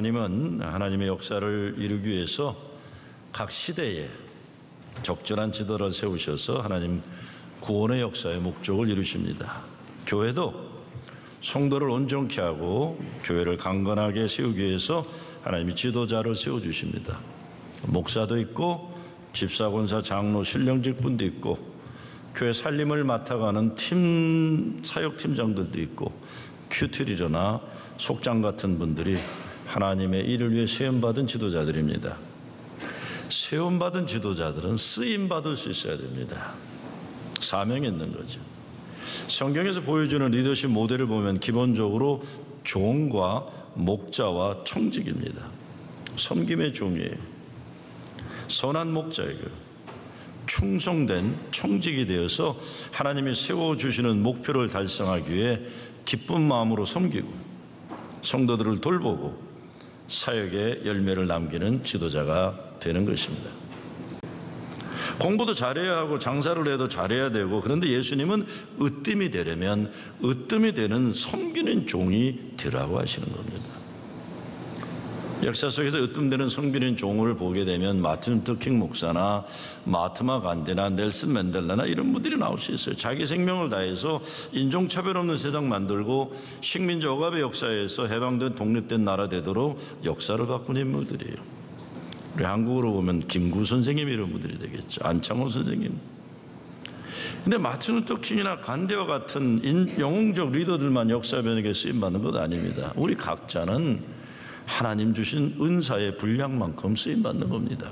하나님은 하나님의 역사를 이루기 위해서 각 시대에 적절한 지도를 세우셔서 하나님 구원의 역사의 목적을 이루십니다. 교회도 성도를 온전케 하고 교회를 강건하게 세우기 위해서 하나님이 지도자를 세워주십니다. 목사도 있고 집사, 권사, 장로, 신령직 분도 있고 교회 살림을 맡아가는 사역팀장들도 있고 큐티리러나 속장 같은 분들이 하나님의 일을 위해 세움받은 지도자들입니다. 세움받은 지도자들은 쓰임받을 수 있어야 됩니다. 사명이 있는 거죠. 성경에서 보여주는 리더십 모델을 보면 기본적으로 종과 목자와 청직입니다. 섬김의 종이에요. 선한 목자이고 충성된 청직이 되어서 하나님이 세워주시는 목표를 달성하기 위해 기쁜 마음으로 섬기고 성도들을 돌보고 사역의 열매를 남기는 지도자가 되는 것입니다. 공부도 잘해야 하고 장사를 해도 잘해야 되고, 그런데 예수님은 으뜸이 되려면 으뜸이 되는 섬기는 종이 되라고 하시는 겁니다. 역사 속에서 으뜸되는 섬기는 종을 보게 되면 마틴 루터 킹 목사나 마하트마 간디나 넬슨 맨델라나 이런 분들이 나올 수 있어요. 자기 생명을 다해서 인종차별 없는 세상 만들고 식민지 억압의 역사에서 해방된 독립된 나라 되도록 역사를 바꾼 인물들이에요. 우리 한국으로 보면 김구 선생님 이런 분들이 되겠죠. 안창호 선생님. 근데 마틴 루터 킹이나 간디와 같은 영웅적 리더들만 역사 변혁에 쓰임받는 것 아닙니다. 우리 각자는 하나님 주신 은사의 분량만큼 쓰임받는 겁니다.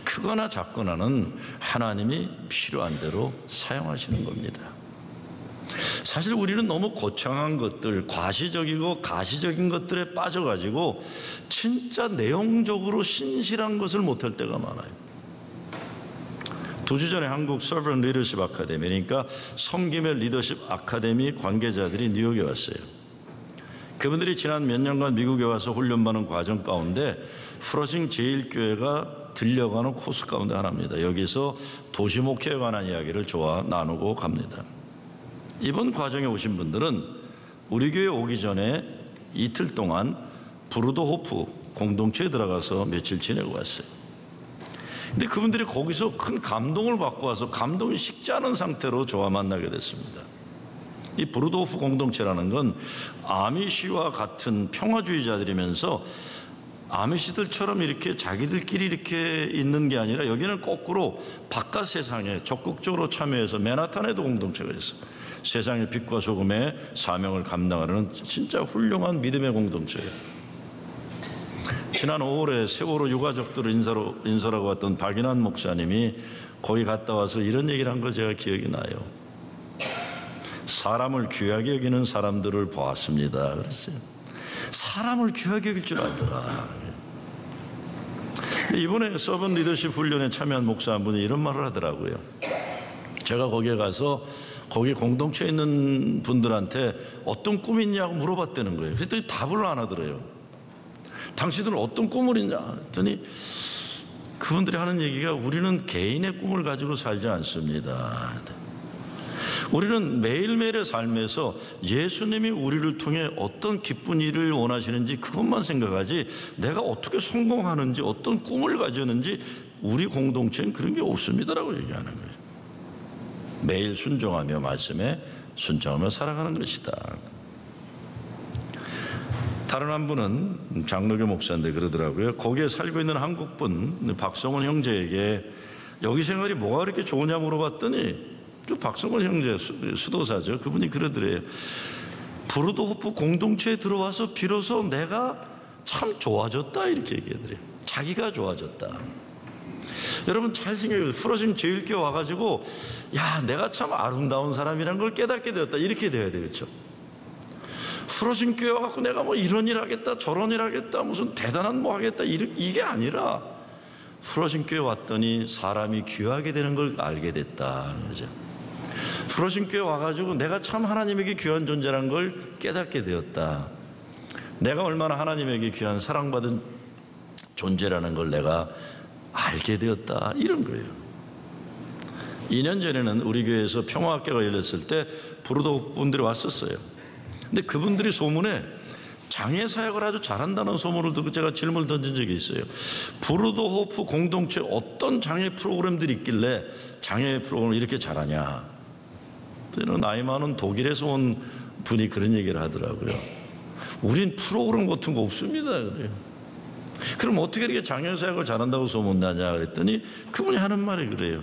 크거나 작거나는 하나님이 필요한 대로 사용하시는 겁니다. 사실 우리는 너무 거창한 것들, 과시적이고 가시적인 것들에 빠져가지고 진짜 내용적으로 신실한 것을 못할 때가 많아요. 2주 전에 한국 Servant Leadership Academy, 그러니까 섬김의 리더십 아카데미 관계자들이 뉴욕에 왔어요. 그분들이 지난 몇 년간 미국에 와서 훈련받는 과정 가운데 프로징 제1교회가 들려가는 코스 가운데 하나입니다. 여기서 도시 목회에 관한 이야기를 저와 나누고 갑니다. 이번 과정에 오신 분들은 우리 교회 오기 전에 이틀 동안 브루더호프 공동체에 들어가서 며칠 지내고 왔어요. 근데 그분들이 거기서 큰 감동을 받고 와서 감동이 식지 않은 상태로 저와 만나게 됐습니다. 이 브루더호프 공동체라는 건 아미시와 같은 평화주의자들이면서 아미시들처럼 이렇게 자기들끼리 이렇게 있는 게 아니라 여기는 거꾸로 바깥 세상에 적극적으로 참여해서 맨하탄에도 공동체가 있어요. 세상의 빛과 소금의 사명을 감당하는 진짜 훌륭한 믿음의 공동체예요. 지난 5월에 세월호 유가족들을 인솔하고 왔던 박인환 목사님이 거기 갔다 와서 이런 얘기를 한 걸 제가 기억이 나요. 사람을 귀하게 여기는 사람들을 보았습니다. 그랬어요. 사람을 귀하게 여길 줄 알더라. 이번에 서번 리더십 훈련에 참여한 목사 한 분이 이런 말을 하더라고요. 제가 거기에 가서 거기 공동체에 있는 분들한테 어떤 꿈이 있냐고 물어봤다는 거예요. 그랬더니 답을 안 하더래요. 당신들은 어떤 꿈을 있냐 했더니 그분들이 하는 얘기가 우리는 개인의 꿈을 가지고 살지 않습니다. 우리는 매일매일의 삶에서 예수님이 우리를 통해 어떤 기쁜 일을 원하시는지 그것만 생각하지 내가 어떻게 성공하는지 어떤 꿈을 가졌는지 우리 공동체는 그런 게 없습니다라고 얘기하는 거예요. 매일 순종하며 말씀에 순종하며 살아가는 것이다. 다른 한 분은 장로교 목사인데 그러더라고요. 거기에 살고 있는 한국분 박성원 형제에게 여기 생활이 뭐가 그렇게 좋으냐 물어봤더니 그 박성원 형제 수도사죠. 그분이 그러더래요. 브루더호프 공동체에 들어와서 비로소 내가 참 좋아졌다 이렇게 얘기하더래요. 자기가 좋아졌다. 여러분 잘 생각해보세요. 프로징 제1교회 와가지고 야 내가 참 아름다운 사람이라는 걸 깨닫게 되었다 이렇게 돼야 되겠죠. 프로징 교회 와갖고 내가 뭐 이런 일 하겠다 저런 일 하겠다 무슨 대단한 뭐 하겠다 이게 아니라 프로징 교회 왔더니 사람이 귀하게 되는 걸 알게 됐다는 거죠. 프로징 교회 와가지고 내가 참 하나님에게 귀한 존재라는 걸 깨닫게 되었다. 내가 얼마나 하나님에게 귀한 사랑받은 존재라는 걸 내가 알게 되었다 이런 거예요. 2년 전에는 우리 교회에서 평화학교가 열렸을 때 브루더 분들이 왔었어요. 근데 그분들이 소문에 장애 사역을 아주 잘한다는 소문을 듣고 제가 질문을 던진 적이 있어요. 브루더호프 공동체 어떤 장애 프로그램들이 있길래 장애 프로그램을 이렇게 잘하냐. 나이 많은 독일에서 온 분이 그런 얘기를 하더라고요. 우린 프로그램 같은 거 없습니다. 그래요. 그럼 어떻게 이렇게 장애 사역을 잘한다고 소문나냐 그랬더니 그분이 하는 말이 그래요.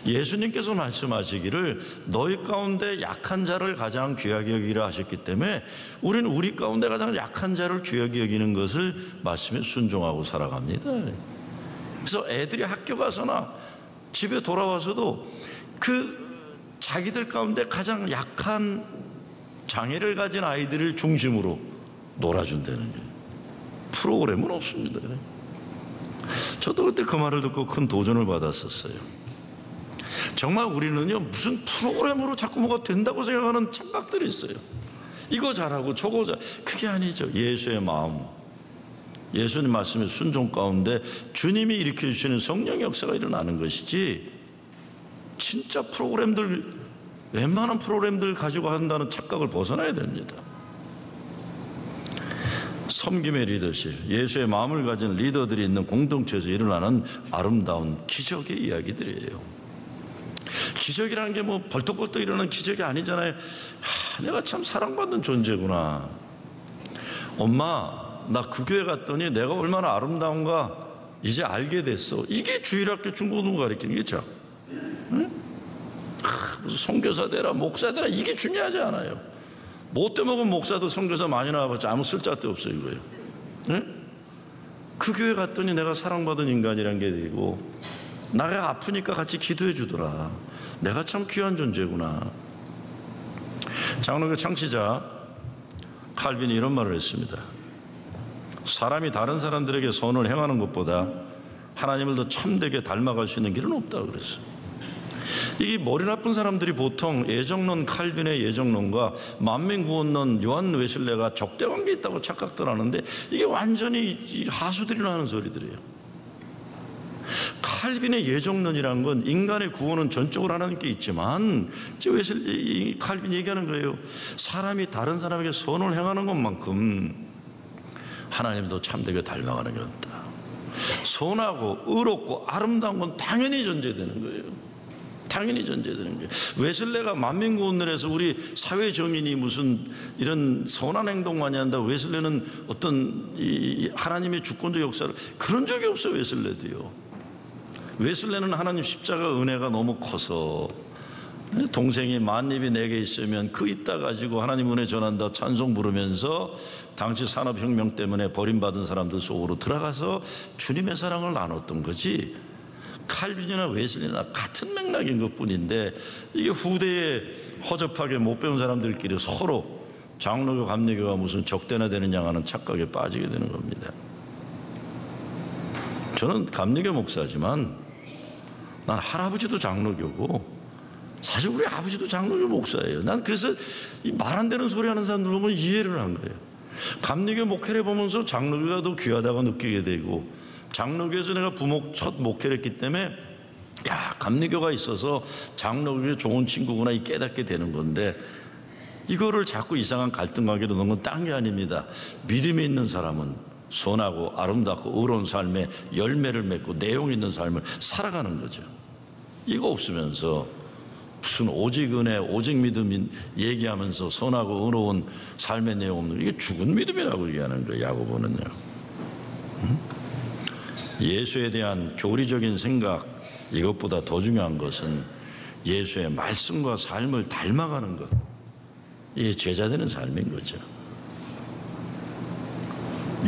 예수님께서 말씀하시기를 너희 가운데 약한 자를 가장 귀하게 여기라 하셨기 때문에 우리는 우리 가운데 가장 약한 자를 귀하게 여기는 것을 말씀에 순종하고 살아갑니다. 그래서 애들이 학교 가서나 집에 돌아와서도 그 자기들 가운데 가장 약한 장애를 가진 아이들을 중심으로 놀아준다는 거예요. 프로그램은 없습니다. 저도 그때 그 말을 듣고 큰 도전을 받았었어요. 정말 우리는요 무슨 프로그램으로 자꾸 뭐가 된다고 생각하는 착각들이 있어요. 이거 잘하고 저거 잘, 그게 아니죠. 예수의 마음, 예수님 말씀의 순종 가운데 주님이 일으켜주시는 성령의 역사가 일어나는 것이지, 진짜 프로그램들, 웬만한 프로그램들 가지고 한다는 착각을 벗어나야 됩니다. 섬김의 리더십, 예수의 마음을 가진 리더들이 있는 공동체에서 일어나는 아름다운 기적의 이야기들이에요. 기적이라는 게 뭐 벌떡벌떡 일어나는 기적이 아니잖아요. 내가 참 사랑받는 존재구나. 엄마, 나 그 교회 갔더니 내가 얼마나 아름다운가 이제 알게 됐어. 이게 주일학교 중고등 가르치는 거죠. 응? 무슨 선교사 되라 목사 되라 이게 중요하지 않아요. 못돼 먹은 목사도 선교사 많이 나와봤자 아무 쓸데도 없어요. 이거예요. 네? 그 교회 갔더니 내가 사랑받은 인간이란 게 되고, 나가 아프니까 같이 기도해 주더라. 내가 참 귀한 존재구나. 장로교 창시자 칼빈이 이런 말을 했습니다. 사람이 다른 사람들에게 선을 행하는 것보다 하나님을 더 참되게 닮아갈 수 있는 길은 없다고 그랬어요. 이게 머리 나쁜 사람들이 보통 예정론 칼빈의 예정론과 만민구원론 요한 웨슬레가 적대관계 있다고 착각들 하는데, 이게 완전히 하수들이나 하는 소리들이에요. 칼빈의 예정론이라는 건 인간의 구원은 전적으로 하나님께 있지만, 칼빈이 얘기하는 거예요. 사람이 다른 사람에게 선을 행하는 것만큼 하나님도 참되게 닮아가는 게 없다. 선하고 의롭고 아름다운 건 당연히 존재되는 거예요. 당연히 존재되는 거예요. 웨슬레가 만민구원론에서 우리 사회 정인이 무슨 이런 선한 행동 많이 한다, 웨슬레는 어떤 이 하나님의 주권적 역사를, 그런 적이 없어요. 웨슬레도요. 웨슬레는 하나님 십자가 은혜가 너무 커서 동생이 만입이 내게 있으면 그 있다 가지고 하나님 은혜 전한다 찬송 부르면서 당시 산업혁명 때문에 버림받은 사람들 속으로 들어가서 주님의 사랑을 나눴던 거지, 칼빈이나 웨슬리나 같은 맥락인 것뿐인데, 이게 후대에 허접하게 못 배운 사람들끼리 서로 장로교 감리교가 무슨 적대나 되느냐 하는 착각에 빠지게 되는 겁니다. 저는 감리교 목사지만 난 할아버지도 장로교고 사실 우리 아버지도 장로교 목사예요. 난 그래서 이 말 안 되는 소리 하는 사람들 보면 이해를 한 거예요. 감리교 목회를 보면서 장로교가 더 귀하다고 느끼게 되고, 장로교에서 내가 첫 목회를 했기 때문에 야, 감리교가 있어서 장로교의 좋은 친구구나 이 깨닫게 되는 건데, 이거를 자꾸 이상한 갈등 관계로 넣은 건 딴 게 아닙니다. 믿음이 있는 사람은 선하고 아름답고 의로운 삶에 열매를 맺고 내용 있는 삶을 살아가는 거죠. 이거 없으면서 무슨 오직 은혜, 오직 믿음 얘기하면서 선하고 의로운 삶의 내용 없는, 이게 죽은 믿음이라고 얘기하는 거예요. 야고보는요. 예수에 대한 교리적인 생각, 이것보다 더 중요한 것은 예수의 말씀과 삶을 닮아가는 것, 이게 제자되는 삶인 거죠.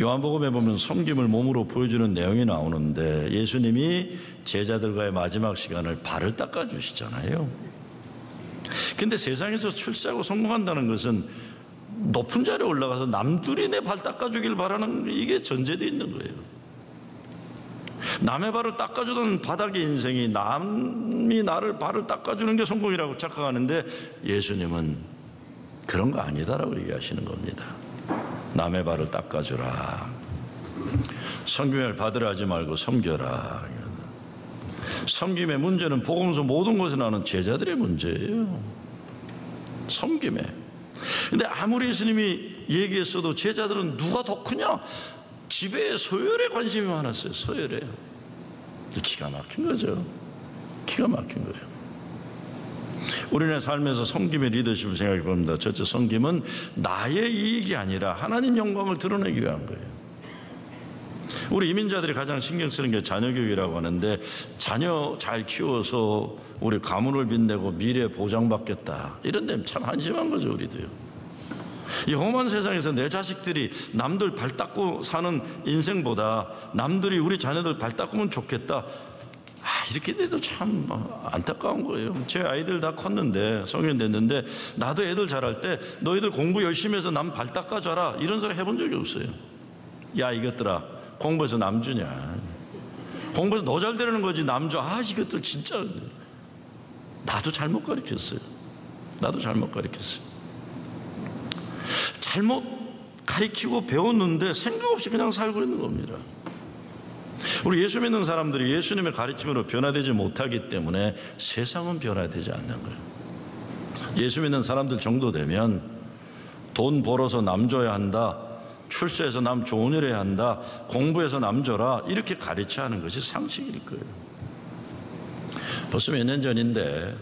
요한복음에 보면 섬김을 몸으로 보여주는 내용이 나오는데, 예수님이 제자들과의 마지막 시간을 발을 닦아주시잖아요. 근데 세상에서 출세하고 성공한다는 것은 높은 자리에 올라가서 남들이 내 발 닦아주길 바라는, 이게 전제되어 있는 거예요. 남의 발을 닦아주던 바닥의 인생이 남이 나를 발을 닦아주는 게 성공이라고 착각하는데, 예수님은 그런 거 아니다라고 얘기하시는 겁니다. 남의 발을 닦아주라. 섬김을 받으라 하지 말고 섬겨라. 섬김의 문제는 복음서 모든 것에 나오는 제자들의 문제예요. 섬김에. 근데 아무리 예수님이 얘기했어도 제자들은 누가 더 크냐? 지배의 서열에 관심이 많았어요. 서열에. 기가 막힌 거죠. 기가 막힌 거예요. 우리네 삶에서 섬김의 리더십을 생각해 봅니다. 첫째, 섬김은 나의 이익이 아니라 하나님 영광을 드러내기 위한 거예요. 우리 이민자들이 가장 신경 쓰는 게 자녀 교육이라고 하는데, 자녀 잘 키워서 우리 가문을 빛내고 미래 보장받겠다, 이런 데는 참 한심한 거죠. 우리도요. 이 험한 세상에서 내 자식들이 남들 발 닦고 사는 인생보다 남들이 우리 자녀들 발 닦으면 좋겠다, 이렇게 돼도 참 안타까운 거예요. 제 아이들 다 컸는데, 성인 됐는데, 나도 애들 자랄 때 너희들 공부 열심히 해서 남 발 닦아줘라, 이런 소리 해본 적이 없어요. 야, 이것들아, 공부해서 남 주냐? 공부해서 너 잘 되는 거지 남 줘. 이것들 진짜. 나도 잘못 가르쳤어요. 나도 잘못 가르쳤어요. 잘못 가르치고 배웠는데 생각 없이 그냥 살고 있는 겁니다. 우리 예수 믿는 사람들이 예수님의 가르침으로 변화되지 못하기 때문에 세상은 변화되지 않는 거예요. 예수 믿는 사람들 정도 되면 돈 벌어서 남 줘야 한다, 출세해서 남 좋은 일 해야 한다, 공부해서 남 줘라, 이렇게 가르쳐야 하는 것이 상식일 거예요. 벌써 몇 년 전인데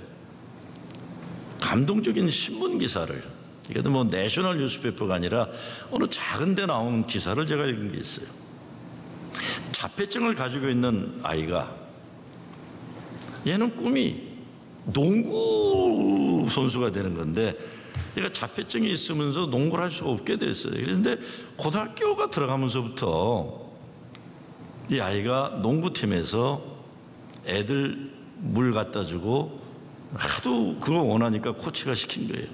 감동적인 신문 기사를, 이것도 뭐 내셔널 뉴스페이퍼가 아니라 어느 작은 데 나온 기사를 제가 읽은 게 있어요. 자폐증을 가지고 있는 아이가, 얘는 꿈이 농구 선수가 되는 건데, 얘가 자폐증이 있으면서 농구를 할 수가 없게 됐어요. 그런데 고등학교가 들어가면서부터 이 아이가 농구팀에서 애들 물 갖다 주고, 하도 그거 원하니까 코치가 시킨 거예요.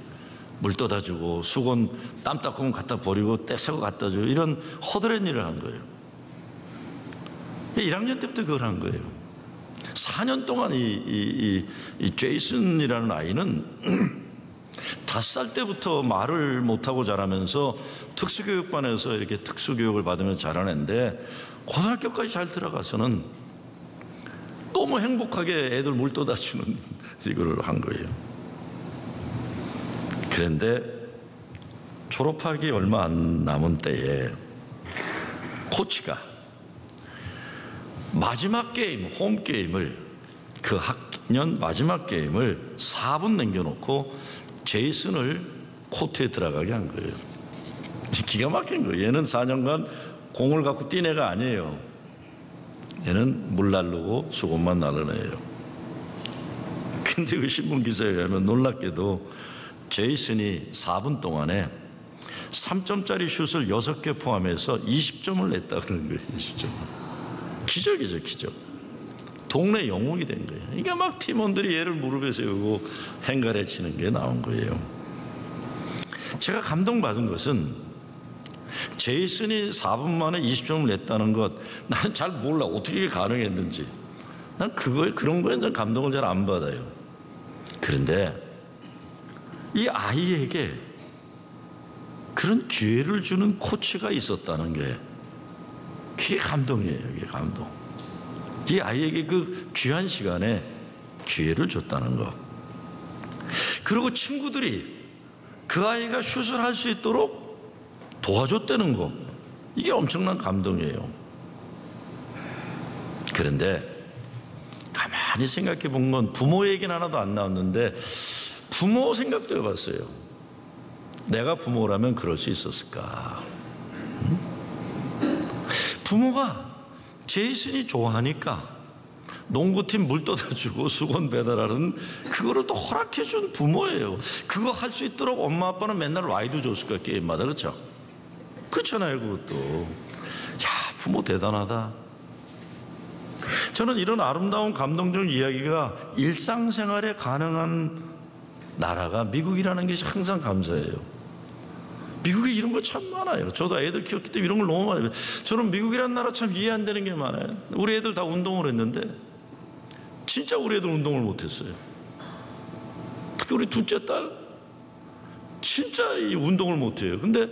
물 떠다 주고, 수건 땀 닦으면 갖다 버리고 떼새거 갖다 주고, 이런 허드렛 일을 한 거예요. 1학년 때부터 그걸 한 거예요. 4년 동안 이 제이슨이라는 아이는 5살 때부터 말을 못하고 자라면서 특수교육반에서 이렇게 특수교육을 받으면서 자라는데, 고등학교까지 잘 들어가서는 너무 행복하게 애들 물 떠다 주는 이걸 한 거예요. 그런데 졸업하기 얼마 안 남은 때에 코치가 마지막 게임, 홈 게임을, 그 학년 마지막 게임을 4분 남겨놓고 제이슨을 코트에 들어가게 한 거예요. 기가 막힌 거예요. 얘는 4년간 공을 갖고 뛴 애가 아니에요. 얘는 물 나르고 수건만 나르는 애예요. 근데 그 신문 기사에 가면 놀랍게도 제이슨이 4분 동안에 3점짜리 슛을 6개 포함해서 20점을 냈다 그러는 거예요. 20점. 기적이죠, 기적. 동네 영웅이 된 거예요. 그러니까 막 팀원들이 얘를 무릎에 세우고 행가래 치는 게 나온 거예요. 제가 감동받은 것은 제이슨이 4분 만에 20점을 냈다는 것, 나는 잘 몰라, 어떻게 가능했는지. 난 그런 거에 전 감동을 잘 안 받아요. 그런데 이 아이에게 그런 기회를 주는 코치가 있었다는 게, 그게 감동이에요. 그게 감동. 이 아이에게 그 귀한 시간에 기회를 줬다는 것. 그리고 친구들이 그 아이가 슛을 할 수 있도록 도와줬다는 것. 이게 엄청난 감동이에요. 그런데 가만히 생각해 본 건 부모 얘기는 하나도 안 나왔는데, 부모 생각도 해봤어요. 내가 부모라면 그럴 수 있었을까? 부모가 제이슨이 좋아하니까 농구팀 물 떠다주고 수건 배달하는 그거를 또 허락해준 부모예요. 그거 할 수 있도록 엄마 아빠는 맨날 라이드 줬을 거야, 게임마다. 그렇죠? 그렇잖아요. 그것도. 야, 부모 대단하다. 저는 이런 아름다운 감동적 이야기가 일상생활에 가능한 나라가 미국이라는 것이 항상 감사해요. 미국에 이런 거 참 많아요. 저도 애들 키웠기 때문에 이런 걸 너무 많이 봐요. 저는 미국이라는 나라 참 이해 안 되는 게 많아요. 우리 애들 다 운동을 했는데 진짜 우리 애들 운동을 못했어요. 특히 우리 둘째 딸 진짜 이 운동을 못해요. 근데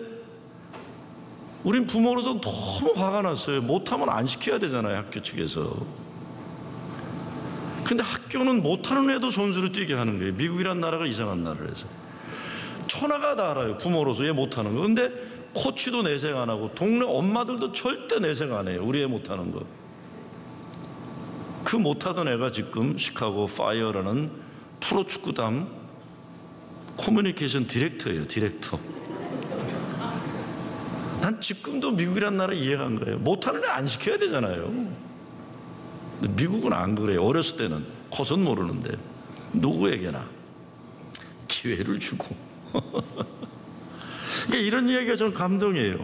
우린 부모로서 너무 화가 났어요. 못하면 안 시켜야 되잖아요, 학교 측에서. 근데 학교는 못하는 애도 선수를 뛰게 하는 거예요. 미국이란 나라가 이상한 나라라서. 천하가 다 알아요. 부모로서 얘 못하는 거. 근데 코치도 내색 안 하고 동네 엄마들도 절대 내색 안 해요. 우리 애 못하는 거. 그 못하던 애가 지금 시카고 파이어라는 프로축구단 커뮤니케이션 디렉터예요. 디렉터. 난 지금도 미국이란 나라 이해가 안 가요. 못하는 애 안 시켜야 되잖아요. 근데 미국은 안 그래요. 어렸을 때는 커서는 모르는데 누구에게나 기회를 주고. 그러니까 이런 이야기가 좀 감동이에요.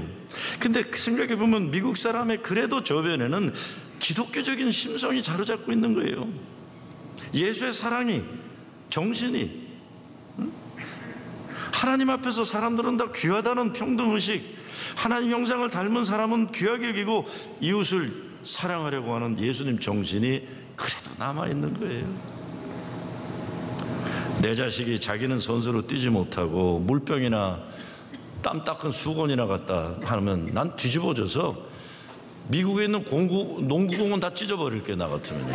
근데 생각해 보면 미국 사람의 그래도 저변에는 기독교적인 심성이 자리잡고 있는 거예요. 예수의 사랑이, 정신이, 하나님 앞에서 사람들은 다 귀하다는 평등의식, 하나님 형상을 닮은 사람은 귀하게 여기고 이웃을 사랑하려고 하는 예수님 정신이 그래도 남아있는 거예요. 내 자식이 자기는 선수로 뛰지 못하고 물병이나 땀 닦은 수건이나 갖다 하면 난 뒤집어져서 미국에 있는 농구공은 다 찢어버릴게, 나 같으면.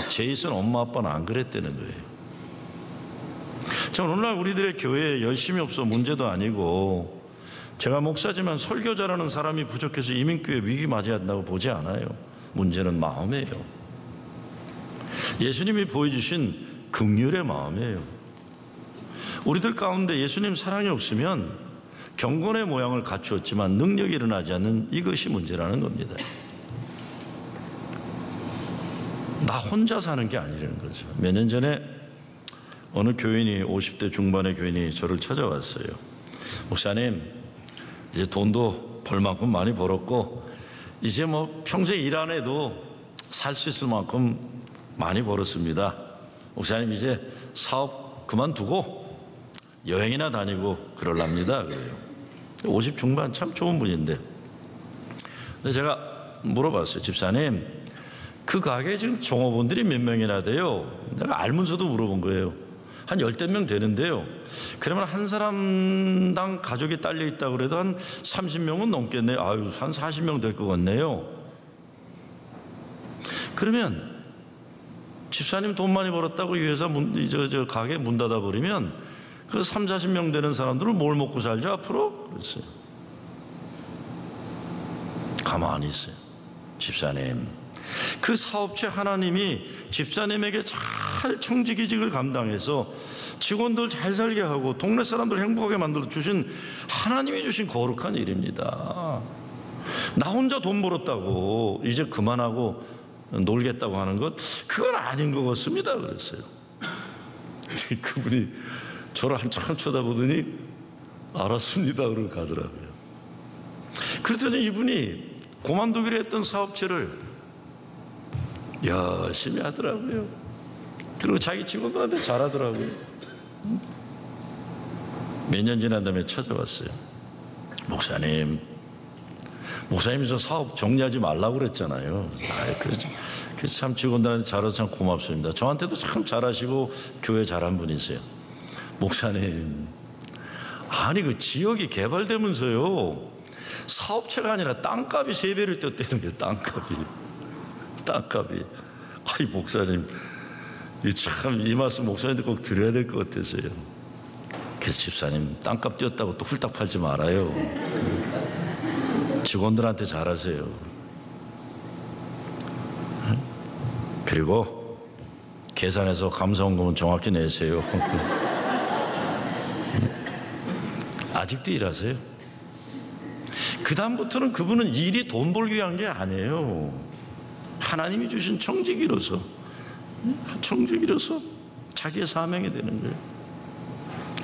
제이슨 엄마 아빠는 안 그랬다는 거예요. 저는 오늘날 우리들의 교회에 열심이 없어 문제도 아니고, 제가 목사지만 설교 잘하는 사람이 부족해서 이민교회 위기 맞이한다고 보지 않아요. 문제는 마음이에요. 예수님이 보여주신 긍휼의 마음이에요. 우리들 가운데 예수님 사랑이 없으면 경건의 모양을 갖추었지만 능력이 일어나지 않는 이것이 문제라는 겁니다. 나 혼자 사는 게 아니라는 거죠. 몇 년 전에 어느 교인이, 50대 중반의 교인이 저를 찾아왔어요. 목사님, 이제 돈도 벌 만큼 많이 벌었고 이제 뭐 평생 일 안 해도 살 수 있을 만큼 많이 벌었습니다. 목사님, 이제 사업 그만두고 여행이나 다니고 그러랍니다. 그래요. 50 중반, 참 좋은 분인데. 근데 제가 물어봤어요. 집사님, 그 가게에 지금 종업원들이 몇 명이나 돼요? 내가 알면서도 물어본 거예요. 한 10대 명 되는데요. 그러면 한 사람당 가족이 딸려 있다고 그래도 한 30명은 넘겠네요. 아유, 한 40명 될 것 같네요. 그러면 집사님 돈 많이 벌었다고 이 회사 저 가게 문 닫아버리면 그 3, 40명 되는 사람들은 뭘 먹고 살죠, 앞으로? 그랬어요. 가만히 있어요. 집사님, 그 사업체 하나님이 집사님에게 잘 청지기직을 감당해서 직원들 잘 살게 하고 동네 사람들 행복하게 만들어 주신 하나님이 주신 거룩한 일입니다. 나 혼자 돈 벌었다고 이제 그만하고 놀겠다고 하는 것, 그건 아닌 것 같습니다. 그랬어요. 그분이 저를 한참 쳐다보더니 알았습니다 그러고 가더라고요. 그랬더니 이분이 그만두기로 했던 사업체를 열심히 하더라고요. 그리고 자기 직원들한테 잘하더라고요. 몇 년 지난 다음에 찾아왔어요. 목사님, 목사님이 저 사업 정리하지 말라고 그랬잖아요. 그래서 참 직원들한테 잘해서 참 고맙습니다. 저한테도 참 잘하시고 교회 잘한 분이세요. 목사님, 아니 그 지역이 개발되면서요, 사업체가 아니라 땅값이 3배를 뛰었다는 게, 땅값이. 아이 목사님, 참 이 말씀 목사님도 꼭 드려야 될 것 같아서요. 그래서 집사님, 땅값 뛰었다고 또 훌딱 팔지 말아요. 직원들한테 잘하세요. 그리고 계산해서 감사원금은 정확히 내세요. 아직도 일하세요. 그 다음부터는 그분은 일이 돈 벌기 위한 게 아니에요. 하나님이 주신 청지기로서 자기의 사명이 되는 거예요.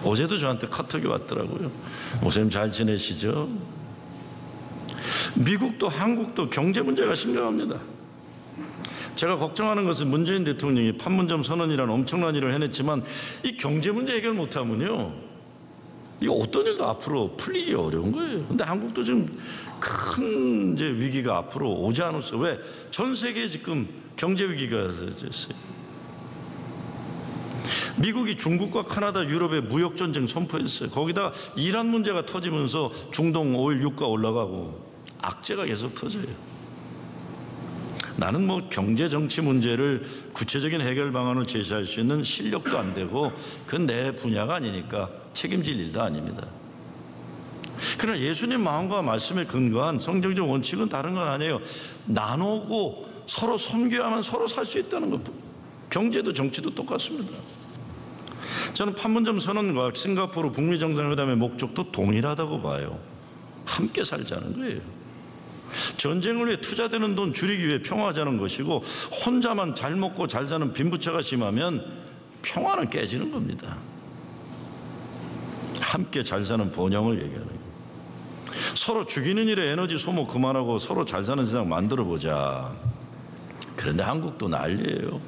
어제도 저한테 카톡이 왔더라고요. 목사님 잘 지내시죠? 미국도 한국도 경제 문제가 심각합니다. 제가 걱정하는 것은 문재인 대통령이 판문점 선언이라는 엄청난 일을 해냈지만 이 경제 문제 해결 못하면요, 이 어떤 일도 앞으로 풀리기 어려운 거예요. 근데 한국도 지금 큰 이제 위기가 앞으로 오지 않았어요. 왜? 전 세계에 지금 경제 위기가 됐어요. 미국이 중국과 카나다, 유럽에 무역 전쟁 선포했어요. 거기다 이란 문제가 터지면서 중동 오일 유가 올라가고 악재가 계속 터져요. 나는 뭐 경제 정치 문제를 구체적인 해결 방안을 제시할 수 있는 실력도 안 되고 그건 내 분야가 아니니까 책임질 일도 아닙니다. 그러나 예수님 마음과 말씀에 근거한 성경적 원칙은 다른 건 아니에요. 나누고 서로 섬겨야만 서로 살 수 있다는 것. 경제도 정치도 똑같습니다. 저는 판문점 선언과 싱가포르 북미 정상회담의 목적도 동일하다고 봐요. 함께 살자는 거예요. 전쟁을 위해 투자되는 돈 줄이기 위해 평화하자는 것이고, 혼자만 잘 먹고 잘 사는 빈부차가 심하면 평화는 깨지는 겁니다. 함께 잘 사는 번영을 얘기하는 거예요. 서로 죽이는 일에 에너지 소모 그만하고 서로 잘 사는 세상 만들어보자. 그런데 한국도 난리예요.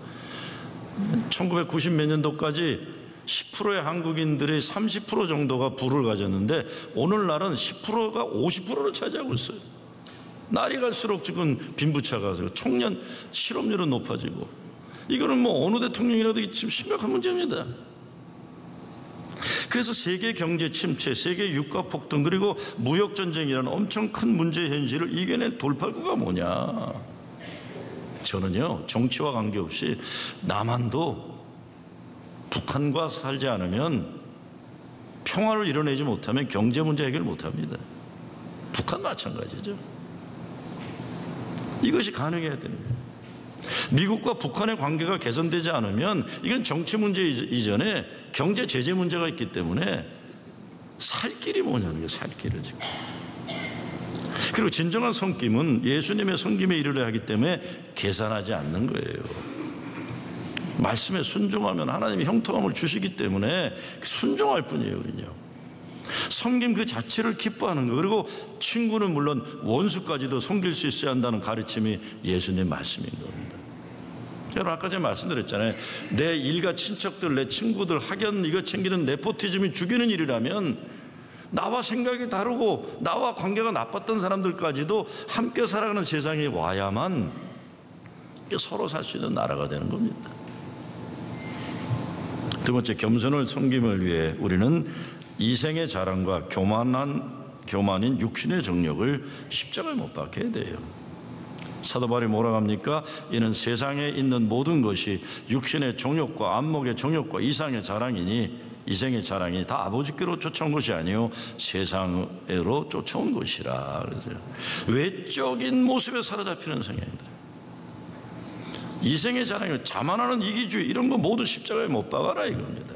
1990 몇 년도까지 10%의 한국인들의 30% 정도가 부를 가졌는데 오늘날은 10%가 50%를 차지하고 있어요. 날이 갈수록 지금 빈부차가 청년 실업률은 높아지고, 이거는 뭐 어느 대통령이라도 지금 심각한 문제입니다. 그래서 세계 경제 침체, 세계 유가 폭등, 그리고 무역 전쟁이라는 엄청 큰 문제 현실을 이겨낸 돌파구가 뭐냐? 저는요, 정치와 관계없이 남한도 북한과 살지 않으면, 평화를 이뤄내지 못하면 경제 문제 해결 못합니다. 북한 마찬가지죠. 이것이 가능해야 됩니다. 미국과 북한의 관계가 개선되지 않으면 이건 정치 문제 이전에 경제 제재 문제가 있기 때문에 살 길이 뭐냐는 거예요. 살 길을 지금. 그리고 진정한 섬김은 예수님의 섬김에 이르려 하기 때문에 계산하지 않는 거예요. 말씀에 순종하면 하나님이 형통함을 주시기 때문에 순종할 뿐이에요. 우리는요. 섬김 그 자체를 기뻐하는 거, 그리고 친구는 물론 원수까지도 섬길 수 있어야 한다는 가르침이 예수님 말씀인 겁니다. 여러분, 아까 제가 말씀드렸잖아요. 내 일가 친척들, 내 친구들, 학연 이거 챙기는 네포티즘이 죽이는 일이라면 나와 생각이 다르고 나와 관계가 나빴던 사람들까지도 함께 살아가는 세상에 와야만 서로 살 수 있는 나라가 되는 겁니다. 두 번째, 겸손을 섬김을 위해 우리는 이생의 자랑과 교만인 육신의 정욕을 십자가에 못 박혀야 돼요. 사도 바울이 뭐라고 합니까? 이는 세상에 있는 모든 것이 육신의 정욕과 안목의 정욕과 이생의 자랑이니 다 아버지께로 쫓아온 것이 아니요 세상으로 쫓아온 것이라. 그래서요, 외적인 모습에 사로잡히는 성향입니다. 이생의 자랑이요, 자만하는 이기주의, 이런 거 모두 십자가에 못 박아라 이겁니다.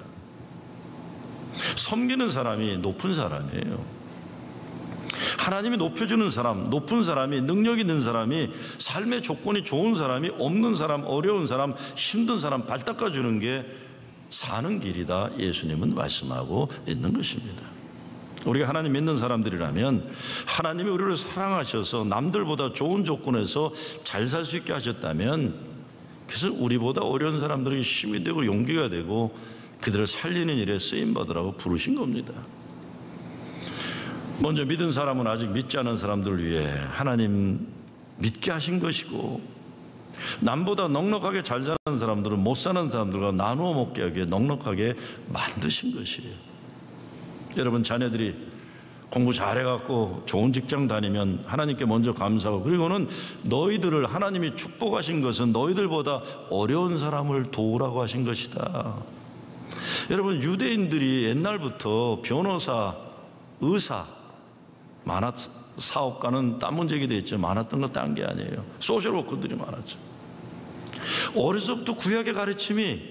섬기는 사람이 높은 사람이에요. 하나님이 높여주는 사람, 높은 사람이, 능력 있는 사람이, 삶의 조건이 좋은 사람이, 없는 사람, 어려운 사람, 힘든 사람 발 닦아주는 게 사는 길이다, 예수님은 말씀하고 있는 것입니다. 우리가 하나님 믿는 사람들이라면 하나님이 우리를 사랑하셔서 남들보다 좋은 조건에서 잘 살 수 있게 하셨다면, 그래서 우리보다 어려운 사람들에게 힘이 되고 용기가 되고 그들을 살리는 일에 쓰임받으라고 부르신 겁니다. 먼저 믿은 사람은 아직 믿지 않은 사람들을 위해 하나님 믿게 하신 것이고, 남보다 넉넉하게 잘 사는 사람들은 못 사는 사람들과 나누어 먹게 하기에 넉넉하게 만드신 것이에요. 여러분, 자녀들이 공부 잘해갖고 좋은 직장 다니면 하나님께 먼저 감사하고, 그리고는 너희들을 하나님이 축복하신 것은 너희들보다 어려운 사람을 도우라고 하신 것이다. 여러분, 유대인들이 옛날부터 변호사, 의사, 사업가는 딴 문제가 되었죠. 많았던 거 딴 게 아니에요. 소셜워커들이 많았죠. 어려서부터 구약의 가르침이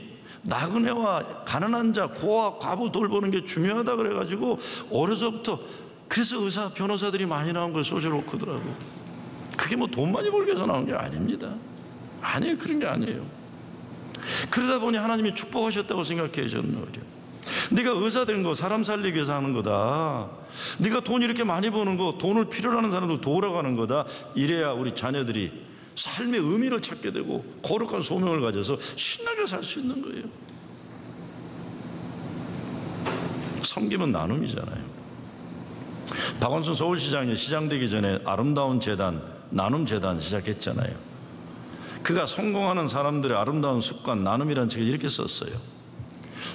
나그네와 가난한 자, 고아, 과부 돌보는 게 중요하다 그래가지고 어려서부터, 그래서 의사, 변호사들이 많이 나온 거예요. 소셜워커들하고. 그게 뭐 돈 많이 벌기 위해서 나온 게 아닙니다. 아니에요. 그런 게 아니에요. 그러다 보니 하나님이 축복하셨다고 생각해 주는 거죠. 네가 의사 된 거 사람 살리기 위해서 하는 거다. 네가 돈 이렇게 많이 버는 거 돈을 필요로 하는 사람들 도우라고 하는 거다. 이래야 우리 자녀들이 삶의 의미를 찾게 되고 거룩한 소명을 가져서 신나게 살 수 있는 거예요. 섬김은 나눔이잖아요. 박원순 서울시장이 시장되기 전에 아름다운 재단, 나눔 재단 시작했잖아요. 그가 성공하는 사람들의 아름다운 습관, 나눔이라는 책을 이렇게 썼어요.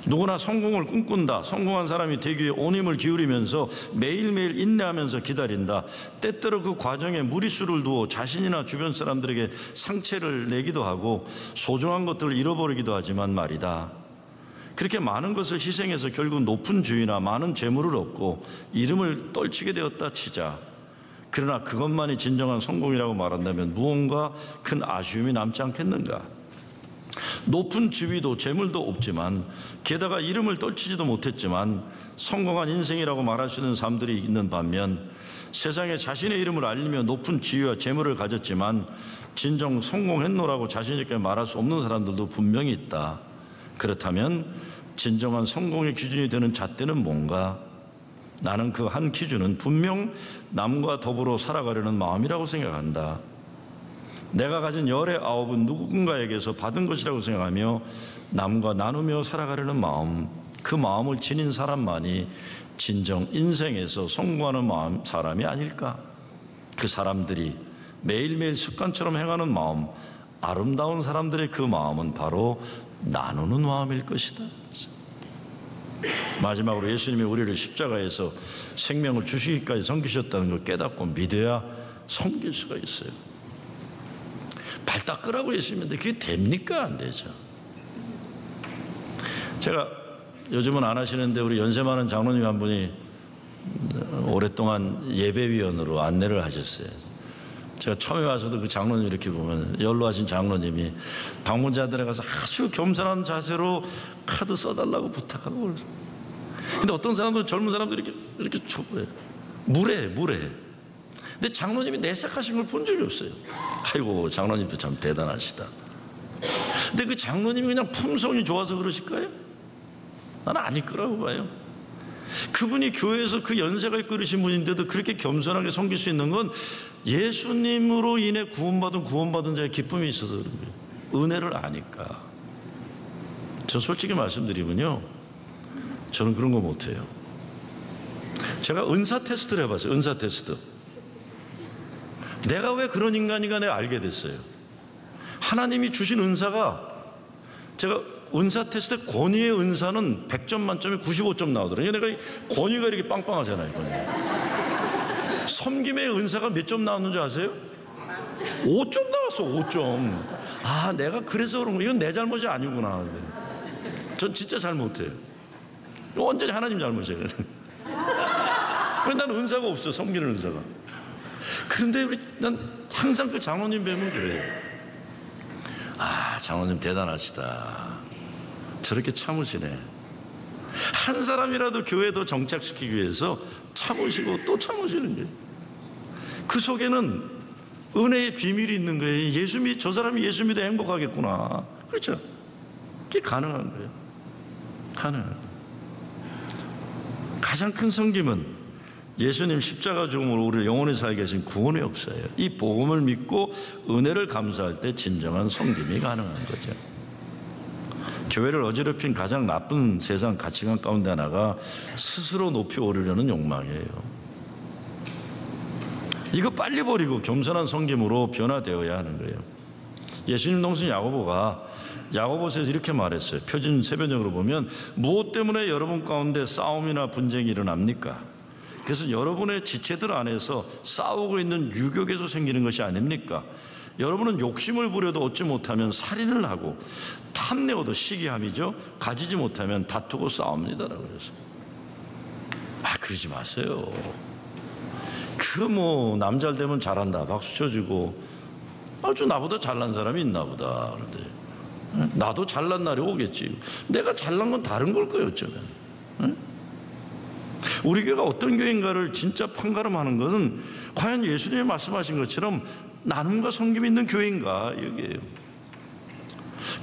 누구나 성공을 꿈꾼다. 성공한 사람이 되기 위해 온 힘을 기울이면서 매일매일 인내하면서 기다린다. 때때로 그 과정에 무리수를 두어 자신이나 주변 사람들에게 상처를 내기도 하고 소중한 것들을 잃어버리기도 하지만 말이다. 그렇게 많은 것을 희생해서 결국 높은 주위나 많은 재물을 얻고 이름을 떨치게 되었다 치자. 그러나 그것만이 진정한 성공이라고 말한다면 무언가 큰 아쉬움이 남지 않겠는가? 높은 지위도 재물도 없지만 게다가 이름을 떨치지도 못했지만 성공한 인생이라고 말할 수 있는 사람들이 있는 반면 세상에 자신의 이름을 알리며 높은 지위와 재물을 가졌지만 진정 성공했노라고 자신 있게 말할 수 없는 사람들도 분명히 있다. 그렇다면 진정한 성공의 기준이 되는 잣대는 뭔가? 나는 그 한 기준은 분명 남과 더불어 살아가려는 마음이라고 생각한다. 내가 가진 열의 아홉은 누군가에게서 받은 것이라고 생각하며 남과 나누며 살아가려는 마음, 그 마음을 지닌 사람만이 진정 인생에서 성공하는 사람이 아닐까? 그 사람들이 매일매일 습관처럼 행하는 마음, 아름다운 사람들의 그 마음은 바로 나누는 마음일 것이다. 마지막으로 예수님이 우리를 십자가에서 생명을 주시기까지 섬기셨다는 걸 깨닫고 믿어야 섬길 수가 있어요. 발 닦으라고 예수님인데 그게 됩니까? 안 되죠. 제가 요즘은 안 하시는데 우리 연세 많은 장로님 한 분이 오랫동안 예배위원으로 안내를 하셨어요. 제가 처음에 와서도 그 장로님 이렇게 보면 연로하신 장로님이 방문자들에 가서 아주 겸손한 자세로 카드 써달라고 부탁하고 그랬어요. 근데 어떤 사람들은 젊은 사람들이 이렇게 좁아요. 물에. 근데 장로님이 내색하신 걸 본 적이 없어요. 아이고 장로님도 참 대단하시다. 근데 그 장로님이 그냥 품성이 좋아서 그러실까요? 나는 아닐 거라고 봐요. 그분이 교회에서 그 연세가 있고 그러신 분인데도 그렇게 겸손하게 섬길 수 있는 건 예수님으로 인해 구원받은 자의 기쁨이 있어서 그런 거예요. 은혜를 아니까. 저 솔직히 말씀드리면요, 저는 그런 거 못해요. 제가 은사 테스트를 해봤어요. 은사 테스트. 내가 왜 그런 인간인가 내가 알게 됐어요. 하나님이 주신 은사가, 제가 은사 테스트 권위의 은사는 100점 만점에 95점 나오더라고요. 내가 권위가 이렇게 빵빵하잖아요. 권위. 섬김의 은사가 몇 점 나왔는지 아세요? 5점 나왔어. 5점. 아, 내가 그래서 그런 거. 이건 내 잘못이 아니구나. 전 진짜 잘 못해요. 완전히 하나님 잘못이에요. 왜 난 은사가 없어. 섬기는 은사가. 그런데 난 항상 그 장로님 뵈면 그래요. 아, 장로님 대단하시다. 저렇게 참으시네. 한 사람이라도 교회에 더 정착시키기 위해서 참으시고 또 참으시는 거예요. 그 속에는 은혜의 비밀이 있는 거예요. 저 사람이 예수 믿어 행복하겠구나. 그렇죠? 그게 가능한 거예요. 가능한 거예요. 가장 큰 섬김은 예수님 십자가 죽음으로 우리를 영원히 살게 하신 구원의 역사예요. 이 복음을 믿고 은혜를 감사할 때 진정한 섬김이 가능한 거죠. 교회를 어지럽힌 가장 나쁜 세상 가치관 가운데 하나가 스스로 높이 오르려는 욕망이에요. 이거 빨리 버리고 겸손한 섬김으로 변화되어야 하는 거예요. 예수님 동생 야고보가 야고보서에서 이렇게 말했어요. 표준 세변적으로 보면 무엇 때문에 여러분 가운데 싸움이나 분쟁이 일어납니까? 그래서 여러분의 지체들 안에서 싸우고 있는 유격에서 생기는 것이 아닙니까? 여러분은 욕심을 부려도 얻지 못하면 살인을 하고 탐내어도 시기함이죠. 가지지 못하면 다투고 싸웁니다라고 해서. 그러지 마세요. 남잘 되면 잘한다 박수 쳐주고 아주 나보다 잘난 사람이 있나 보다. 그런데 나도 잘난 날이 오겠지. 내가 잘난 건 다른 걸 거예요 어쩌면. 응? 우리 교회가 어떤 교회인가를 진짜 판가름하는 것은 과연 예수님이 말씀하신 것처럼 나눔과 섬김이 있는 교회인가 여기에요.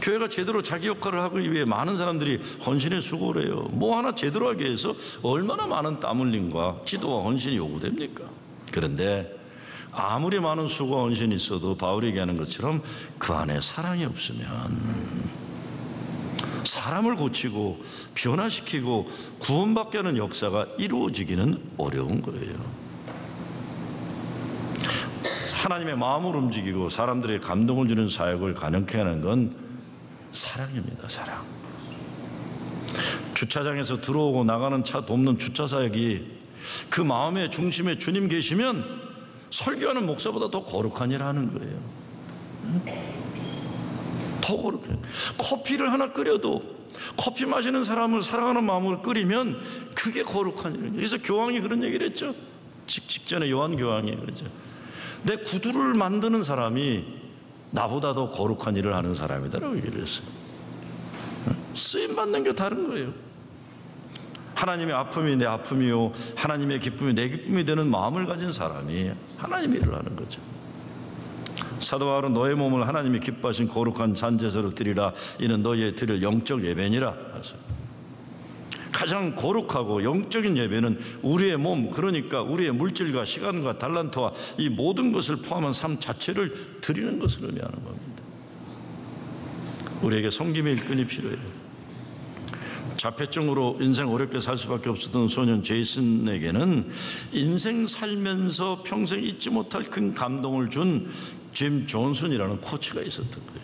교회가 제대로 자기 역할을 하기 위해 많은 사람들이 헌신의 수고를 해요. 뭐 하나 제대로 하기 위해서 얼마나 많은 땀 흘림과 기도와 헌신이 요구됩니까? 그런데 아무리 많은 수고와 헌신이 있어도 바울이 얘기하는 것처럼 그 안에 사랑이 없으면 사람을 고치고 변화시키고 구원받게 하는 역사가 이루어지기는 어려운 거예요. 하나님의 마음을 움직이고 사람들의 감동을 주는 사역을 가능케 하는 건 사랑입니다. 사랑. 주차장에서 들어오고 나가는 차 돕는 주차사역이 그 마음의 중심에 주님 계시면 설교하는 목사보다 더 거룩한 일 하는 거예요. 더 거룩해. 커피를 하나 끓여도 커피 마시는 사람을 사랑하는 마음을 끓이면 그게 거룩한 일이에요. 그래서 교황이 그런 얘기를 했죠. 직전에 요한 교황이 그러죠. 내 구두를 만드는 사람이 나보다 더 거룩한 일을 하는 사람이다라고 얘기를 했어요. 쓰임 받는 게 다른 거예요. 하나님의 아픔이 내 아픔이요 하나님의 기쁨이 내 기쁨이 되는 마음을 가진 사람이 하나님의 일을 하는 거죠. 사도 바울은 너의 몸을 하나님이 기뻐하신 거룩한 잔제사로 드리라. 이는 너희의 드릴 영적 예배니라. 가장 거룩하고 영적인 예배는 우리의 몸, 그러니까 우리의 물질과 시간과 달란트와 이 모든 것을 포함한 삶 자체를 드리는 것을 의미하는 겁니다. 우리에게 섬김의 일꾼이 필요해요. 자폐증으로 인생 어렵게 살 수밖에 없었던 소년 제이슨에게는 인생 살면서 평생 잊지 못할 큰 감동을 준 짐 존슨이라는 코치가 있었던 거예요.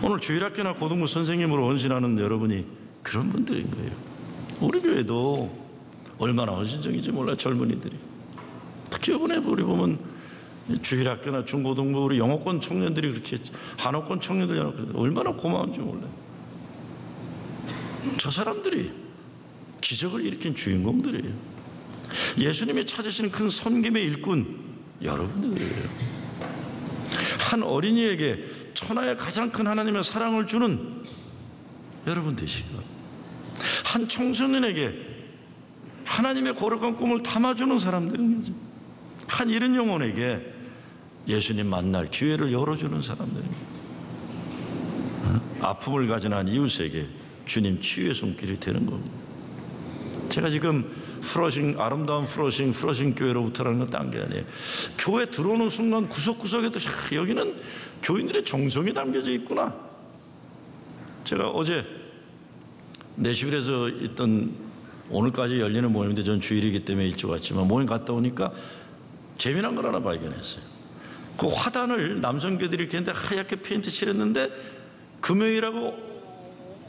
오늘 주일학교나 고등부 선생님으로 헌신하는 여러분이 그런 분들인 거예요. 우리 교회도 얼마나 헌신적인지 몰라요. 젊은이들이. 특히 이번에 우리 보면 주일학교나 중고등부 우리 영어권 청년들이 그렇게 한어권 청년들이 얼마나 고마운지 몰라요. 저 사람들이 기적을 일으킨 주인공들이에요. 예수님이 찾으시는 큰 섬김의 일꾼 여러분들이에요. 한 어린이에게 천하의 가장 큰 하나님의 사랑을 주는 여러분 되시고, 한 청소년에게 하나님의 거룩한 꿈을 담아주는 사람들인 거죠. 한 잃은 영혼에게 예수님 만날 기회를 열어주는 사람들입니다. 아픔을 가진 한 이웃에게 주님 치유의 손길이 되는 겁니다. 제가 지금 아름다운 프로싱 교회로부터라는 건 딴 게 아니에요. 교회 들어오는 순간 구석구석에도 여기는 교인들의 정성이 담겨져 있구나. 제가 어제 내시빌에서 있던 오늘까지 열리는 모임인데 전 주일이기 때문에 일찍 왔지만 모임 갔다 오니까 재미난 걸 하나 발견했어요. 그 화단을 남성교들이 이렇게 했는데 하얗게 페인트 칠했는데 금요일하고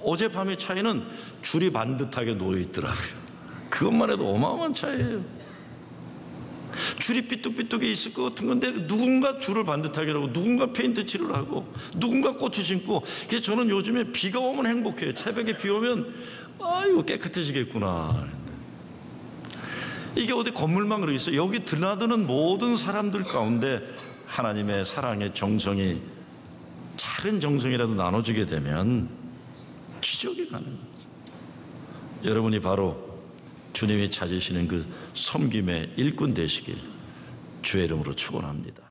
어젯밤의 차이는 줄이 반듯하게 놓여 있더라고요. 그것만 해도 어마어마한 차이예요. 줄이 삐뚤삐뚤게 있을 것 같은 건데 누군가 줄을 반듯하게 하고 누군가 페인트 칠을 하고 누군가 꽃을 심고. 그래서 저는 요즘에 비가 오면 행복해요. 새벽에 비 오면 아이고 깨끗해지겠구나. 이게 어디 건물만 그러고 있어요. 여기 드나드는 모든 사람들 가운데 하나님의 사랑의 정성이 작은 정성이라도 나눠주게 되면 기적이 가능해요. 여러분이 바로 주님이 찾으시는 그 섬김의 일꾼 되시길 주의 이름으로 축원합니다.